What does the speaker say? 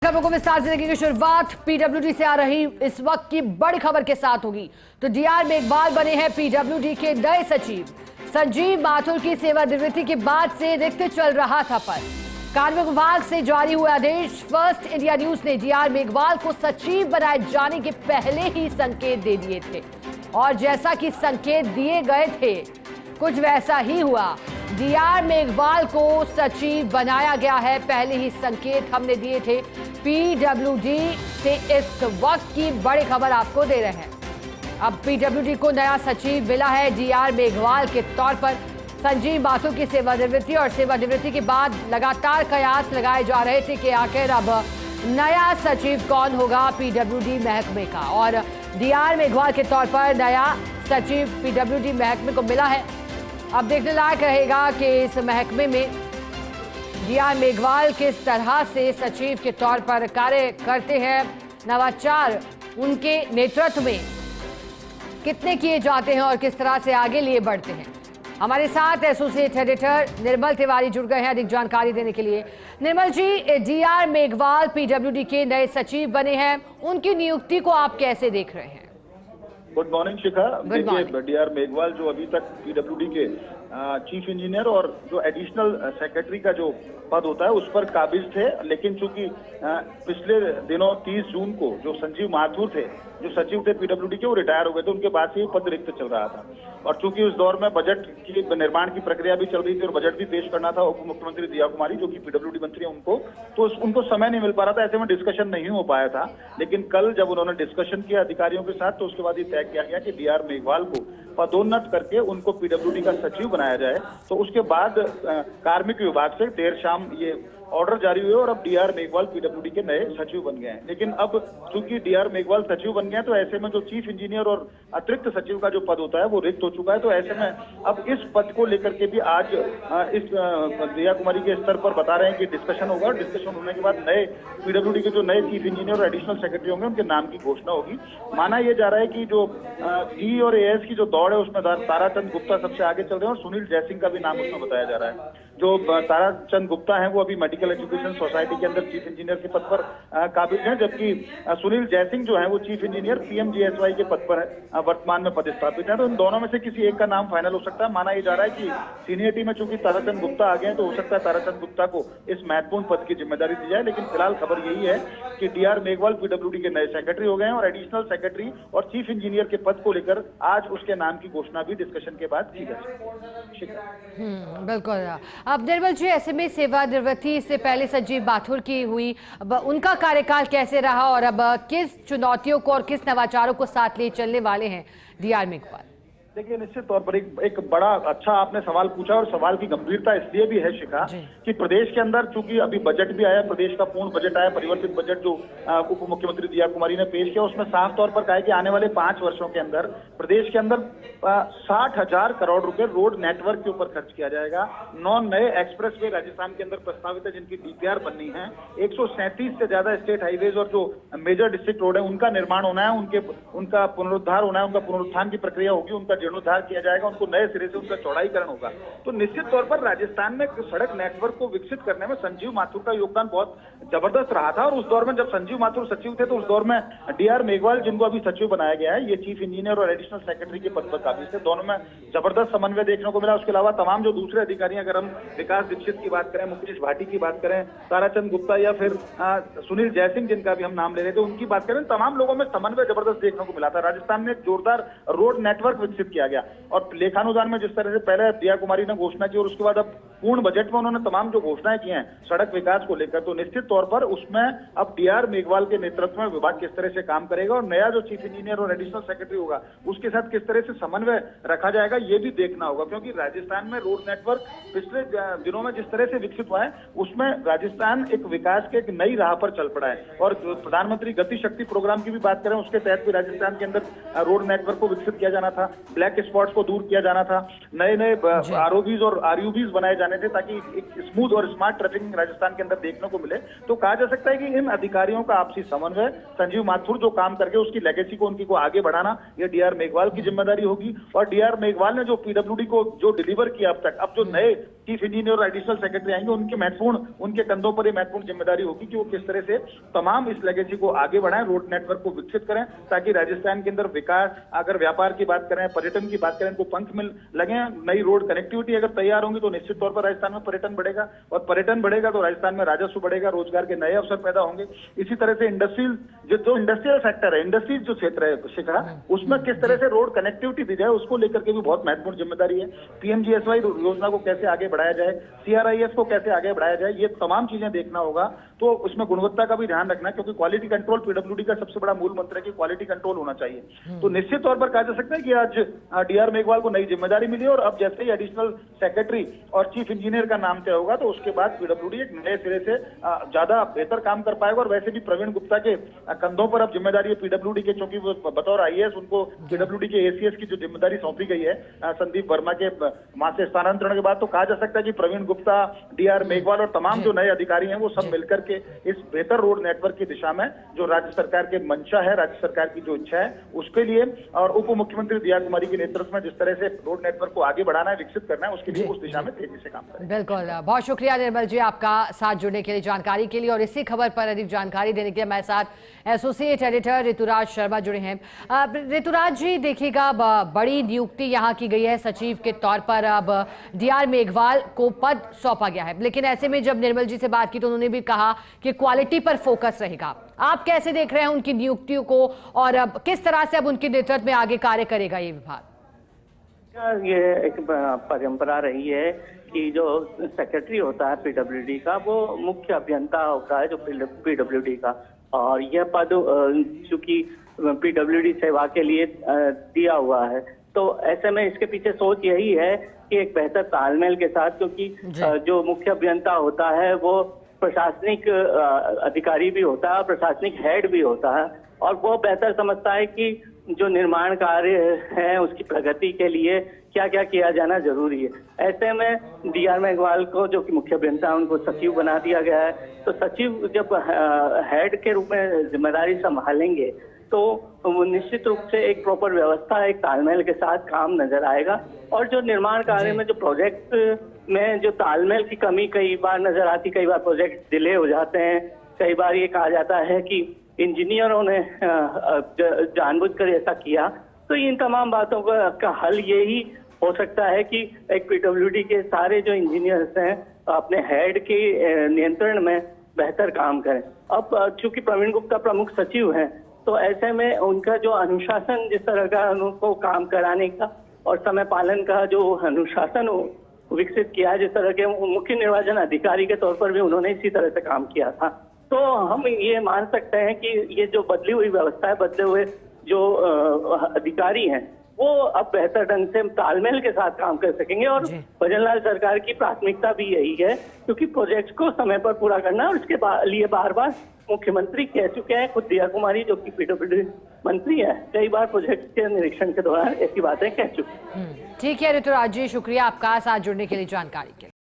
खबरों को विस्तार से देखेंगे। शुरुआत पीडब्ल्यूडी से आ रही इस वक्त की बड़ी खबर के साथ होगी। तो डीआर मेघवाल बने हैं पीडब्ल्यूडी के नए सचिव। संजीव माथुर की सेवानिवृत्ति के बाद से रिक्त चल रहा था पद। कार्मिक विभाग से जारी हुए आदेश। फर्स्ट इंडिया न्यूज ने डीआर मेघवाल को सचिव बनाए जाने के पहले ही संकेत दे दिए थे और जैसा कि संकेत दिए गए थे कुछ वैसा ही हुआ। डीआर मेघवाल को सचिव बनाया गया है, पहले ही संकेत हमने दिए थे। पीडब्ल्यूडी से इस वक्त की बड़ी खबर आपको दे रहे हैं। अब पीडब्ल्यूडी को नया सचिव मिला है डीआर मेघवाल के तौर पर। संजीव माथुर की सेवानिवृत्ति और सेवानिवृत्ति के बाद लगातार कयास लगाए जा रहे थे कि आखिर अब नया सचिव कौन होगा पीडब्ल्यूडी महकमे का, और डीआर मेघवाल के तौर पर नया सचिव पीडब्ल्यूडी महकमे को मिला है। अब देखने लायक रहेगा कि इस महकमे में डीआर मेघवाल किस तरह से सचिव के तौर पर कार्य करते हैं। नवाचार उनके नेतृत्व में कितने किए जाते हैं और किस तरह से आगे लिए बढ़ते हैं। हमारे साथ एसोसिएट एडिटर निर्मल तिवारी जुड़ गए हैं अधिक जानकारी देने के लिए। निर्मल जी, डीआर मेघवाल पीडब्ल्यूडी के नए सचिव बने हैं, उनकी नियुक्ति को आप कैसे देख रहे हैं? गुड मॉर्निंग शिखा। देखिए, डीआर मेघवाल जो अभी तक पीडब्ल्यूडी के चीफ इंजीनियर और जो एडिशनल सेक्रेटरी का जो पद होता है उस पर काबिज थे, लेकिन चूंकि पिछले दिनों 30 जून को जो संजीव माथुर थे जो सचिव थे पीडब्ल्यूडी के, वो रिटायर हो गए थे। उनके बाद से ये पद रिक्त चल रहा था और चूंकि उस दौर में बजट की निर्माण की प्रक्रिया भी चल रही थी और बजट भी पेश करना था उप मुख्यमंत्री दिया कुमारी जो कि पीडब्ल्यूडी मंत्री हैं उनको, तो उनको समय नहीं मिल पा रहा था। ऐसे में डिस्कशन नहीं हो पाया था। लेकिन कल जब उन्होंने डिस्कशन किया अधिकारियों के साथ तो उसके बाद ये तय किया गया कि डीआर मेघवाल को पदोन्नत करके उनको पीडब्ल्यूडी का सचिव बनाया जाए। तो उसके बाद कार्मिक विभाग से देर शाम ये ऑर्डर जारी हुए और अब डीआर मेघवाल पीडब्ल्यूडी के नए सचिव बन गए हैं। लेकिन अब चूंकि डीआर मेघवाल सचिव बन गए हैं तो ऐसे में जो चीफ इंजीनियर और अतिरिक्त सचिव का जो पद होता है वो रिक्त हो चुका है। तो ऐसे में अब इस पद को लेकर के भी आज इस दिया कुमारी के स्तर पर बता रहे हैं कि डिस्कशन होगा और डिस्कशन होने के बाद नए पीडब्ल्यूडी के जो नए चीफ इंजीनियर और एडिशनल सेक्रेटरी होंगे उनके नाम की घोषणा होगी। माना यह जा रहा है कि जो ई और एएस की जो दौड़ है उसमें ताराचंद गुप्ता सबसे आगे चल रहे हैं और सुनील जयसिंह का भी नाम उसमें बताया जा रहा है। जो ताराचंद गुप्ता हैं वो अभी मेडिकल एजुकेशन सोसाइटी के अंदर चीफ इंजीनियर के पद पर काबिज हैं, जबकि सुनील जयसिंह जो है वो चीफ इंजीनियर पीएमजीएसवाई के पद पर वर्तमान में पदस्थापित हैं। तो इन दोनों में से किसी एक का नाम फाइनल हो सकता है। माना यह जा रहा है कि सीनियरिटी में चूंकि ताराचंद गुप्ता आ गए हैं तो हो सकता है ताराचंद गुप्ता को इस महत्वपूर्ण पद की जिम्मेदारी दी जाए। लेकिन फिलहाल खबर यही है कि डीआर मेघवाल पीडब्ल्यूडी के नए सेक्रेटरी हो गए हैं और एडिशनल सेक्रेटरी और चीफ इंजीनियर के पद को लेकर आज उसके नाम की घोषणा भी डिस्कशन के बाद की जा सकती है। बिल्कुल। अब निर्मल जी, ऐसे में सेवानिवृत्ति से पहले संजीव माथुर की हुई, अब उनका कार्यकाल कैसे रहा और अब किस चुनौतियों को और किस नवाचारों को साथ ले चलने वाले हैं डीआर मेघवाल? देखिए, निश्चित तौर पर एक बड़ा अच्छा आपने सवाल पूछा और सवाल की गंभीरता इसलिए भी है शिखा कि प्रदेश के अंदर चूंकि अभी बजट भी आया, प्रदेश का पूर्ण बजट आया, परिवर्तित बजट जो उप मुख्यमंत्री दिया कुमारी ने पेश किया उसमें साफ तौर पर कहा है कि आने वाले 5 वर्षों के अंदर प्रदेश के अंदर 60,000 करोड़ रुपए रोड नेटवर्क के ऊपर खर्च किया जाएगा। 9 नए एक्सप्रेसवे राजस्थान के अंदर प्रस्तावित है जिनकी डीपीआर बननी है। 137 से ज्यादा स्टेट हाईवेज और जो मेजर डिस्ट्रिक्ट रोड है उनका निर्माण होना है, उनका पुनरुद्धार होना है, उनका पुनरुत्थान की प्रक्रिया होगी, उनका जीर्णोद्धार किया जाएगा, उनको नए सिरे से उनका चौड़ाईकरण होगा। तो निश्चित तौर पर राजस्थान में सड़क नेटवर्क को विकसित करने में संजीव माथुर का योगदान बहुत जबरदस्त रहा था। और उस दौर में जब संजीव माथुर सचिव थे तो उस दौर में डीआर मेघवाल जिनको अभी सचिव बनाया गया है ये चीफ इंजीनियर और एडिशनल सेक्रेटरी के पद पर काबिज थे। दोनों में जबरदस्त समन्वय देखने को मिला। उसके अलावा तमाम जो दूसरे अधिकारी, अगर हम विकास दीक्षित की बात करें, मुकेश भाटी की बात करें, ताराचंद गुप्ता या फिर सुनील जयसिंह जिनका भी हम नाम ले रहे थे उनकी बात करें, तमाम लोगों में समन्वय जबरदस्त देखने को मिला था। राजस्थान में एक जोरदार रोड नेटवर्क विकसित किया गया और लेखानुदान में जिस तरह से पहले दिया कुमारी ने घोषणा की और उसके बाद अब पूर्ण बजट में उन्होंने तमाम जो घोषणाएं की हैं सड़क विकास को लेकर, तो निश्चित तौर पर उसमें अब डीआर मेघवाल के नेतृत्व में विभाग किस तरह से काम करेगा और नया जो चीफ इंजीनियर और एडिशनल सेक्रेटरी होगा उसके साथ किस तरह से समन्वय रखा जाएगा ये भी देखना होगा। क्योंकि राजस्थान में रोड नेटवर्क पिछले दिनों में जिस तरह से विकसित हुआ है उसमें राजस्थान एक विकास के एक नई राह पर चल पड़ा है। और प्रधानमंत्री गति शक्ति प्रोग्राम की भी बात करें उसके तहत भी राजस्थान के अंदर रोड नेटवर्क को विकसित किया जाना था, ब्लैक स्पॉट्स को दूर किया जाना था, नए आरओबीज और आरयूबीज बनाए जाने थे ताकि एक स्मूथ और स्मार्ट ट्रैफिकिंग राजस्थान के अंदर देखने को मिले। तो कहा जा सकता है कि इन अधिकारियों का आपसी समन्वय, संजीव माथुर जो काम करके उसकी लेगेसी को उनकी को आगे बढ़ाना, ये डीआर मेघवाल की जिम्मेदारी होगी। और डीआर मेघवाल ने जो पीडब्ल्यूडी को जो डिलीवर किया अब तक, अब जो नए चीफ इंजीनियर और एडिशनल सेक्रेटरी आएंगे, उनके कंधों पर ये महत्वपूर्ण जिम्मेदारी होगी कि वो किस तरह से तमाम इस लेगेसी को आगे बढ़ाएं, रोड नेटवर्क को विकसित करें, ताकि राजस्थान के अंदर विकास, अगर व्यापार की बात करें, पर्यटन की बात करें, इनको पंख मिल लगे। नई रोड कनेक्टिविटी अगर तैयार होंगी तो निश्चित तौर पर राजस्थान में पर्यटन बढ़ेगा, और पर्यटन बढ़ेगा तो राजस्थान में राजस्व बढ़ेगा, रोजगार के नए अवसर पैदा होंगे। इसी तरह से जो इंडस्ट्रियल सेक्टर है, इंडस्ट्रीज जो क्षेत्र है शिखा, उसमें किस तरह से रोड कनेक्टिविटी दी जाए, उसको लेकर के भी बहुत महत्वपूर्ण जिम्मेदारी है। पीएमजीएसवाई योजना को कैसे आगे बढ़ाया जाए, सीआरआईएस को कैसे आगे बढ़ाया जाए, ये तमाम चीजें देखना होगा। तो उसमें गुणवत्ता का भी ध्यान रखना, क्योंकि क्वालिटी कंट्रोल पीडब्ल्यूडी का सबसे बड़ा मूल मंत्र है कि क्वालिटी कंट्रोल होना चाहिए। तो निश्चित तौर पर कहा जा सकता है कि आज डीआर मेघवाल को नई जिम्मेदारी मिली, और अब जैसे ही एडिशनल सेक्रेटरी और चीफ इंजीनियर का नाम तय होगा तो उसके बाद पीडब्ल्यूडी एक नए सिरे से ज्यादा बेहतर काम कर पाएगा। और वैसे भी प्रवीण गुप्ता के कंधों पर अब जिम्मेदारी है पीडब्ल्यूडी के, क्योंकि वो बतौर आईएएस उनको पीडब्ल्यूडी के एसीएस की जो जिम्मेदारी सौंपी गई है संदीप वर्मा के वहां से स्थानांतरण के बाद, तो कहा जा सकता है कि प्रवीण गुप्ता, डीआर मेघवाल और तमाम जो नए अधिकारी हैं वो सब मिलकर के इस बेहतर रोड नेटवर्क की दिशा में जो राज्य सरकार के मंशा है, राज्य सरकार की जो इच्छा है उसके लिए, और उप मुख्यमंत्री दिया कुमारी के नेतृत्व में जिस तरह से रोड नेटवर्क को आगे बढ़ाना है, विकसित करना है, उसके लिए उस दिशा में तेजी से काम करें। बिल्कुल, बहुत शुक्रिया निर्मल जी आपका साथ जुड़ने के लिए, जानकारी के लिए। और इसी खबर पर अधिक जानकारी देने के लिए हमारे साथ एसोसिएट एडिटर ऋतुराज शर्मा जुड़े हैं। ऋतुराज जी, देखिएगा बड़ी नियुक्ति यहाँ की गई है सचिव के तौर पर, अब डीआर मेघवाल को पद सौंपा गया है, लेकिन ऐसे में जब निर्मल जी से बात की तो उन्होंने भी कहा कि क्वालिटी पर फोकस रहेगा। आप कैसे देख रहे हैं उनकी नियुक्तियों को, और अब किस तरह से अब उनके नेतृत्व में आगे कार्य करेगा ये विभाग? ये एक परंपरा रही है कि जो सेक्रेटरी होता है पीडब्ल्यूडी का, वो मुख्य अभियंता होता है जो पीडब्ल्यूडी का, और यह पद चूंकि पीडब्ल्यूडी सेवा के लिए दिया हुआ है, तो ऐसे में इसके पीछे सोच यही है कि एक बेहतर तालमेल के साथ, क्योंकि जो मुख्य अभियंता होता है वो प्रशासनिक अधिकारी भी होता है, प्रशासनिक हेड भी होता है, और वो बेहतर समझता है कि जो निर्माण कार्य है उसकी प्रगति के लिए क्या क्या किया जाना जरूरी है। ऐसे में डीआर मेघवाल को, जो कि मुख्य अभियंता, उनको सचिव बना दिया गया है। तो सचिव जब हेड के रूप में जिम्मेदारी संभालेंगे तो वो निश्चित रूप से एक प्रॉपर व्यवस्था, एक तालमेल के साथ काम नजर आएगा। और जो निर्माण कार्य में, जो प्रोजेक्ट में जो तालमेल की कमी कई बार नजर आती, कई बार प्रोजेक्ट डिले हो जाते हैं, कई बार ये कहा जाता है कि इंजीनियरों ने जानबूझकर ऐसा किया, तो इन तमाम बातों का हल यही हो सकता है कि एक पीडब्ल्यूडी के सारे जो इंजीनियर्स हैं अपने हेड के नियंत्रण में बेहतर काम करें। अब चूंकि प्रवीण गुप्ता प्रमुख सचिव हैं, तो ऐसे में उनका जो अनुशासन, जिस तरह का उनको काम कराने का और समय पालन का जो अनुशासन विकसित किया है, जिस तरह के मुख्य निर्वाचन अधिकारी के तौर पर भी उन्होंने इसी तरह से काम किया था, तो हम ये मान सकते हैं कि ये जो बदली हुई व्यवस्था है, बदले हुए जो अधिकारी हैं, वो अब बेहतर ढंग से तालमेल के साथ काम कर सकेंगे। और भजनलाल सरकार की प्राथमिकता भी यही है, क्योंकि प्रोजेक्ट को समय पर पूरा करना, और उसके लिए बार बार मुख्यमंत्री कह चुके हैं, खुद दिया कुमारी जो कि पीडब्ल्यूडी मंत्री है, कई बार प्रोजेक्ट के निरीक्षण के दौरान ऐसी बातें कह चुके हैं। ठीक है ऋतुराज जी, शुक्रिया आपका साथ जुड़ने के लिए, जानकारी के लिए।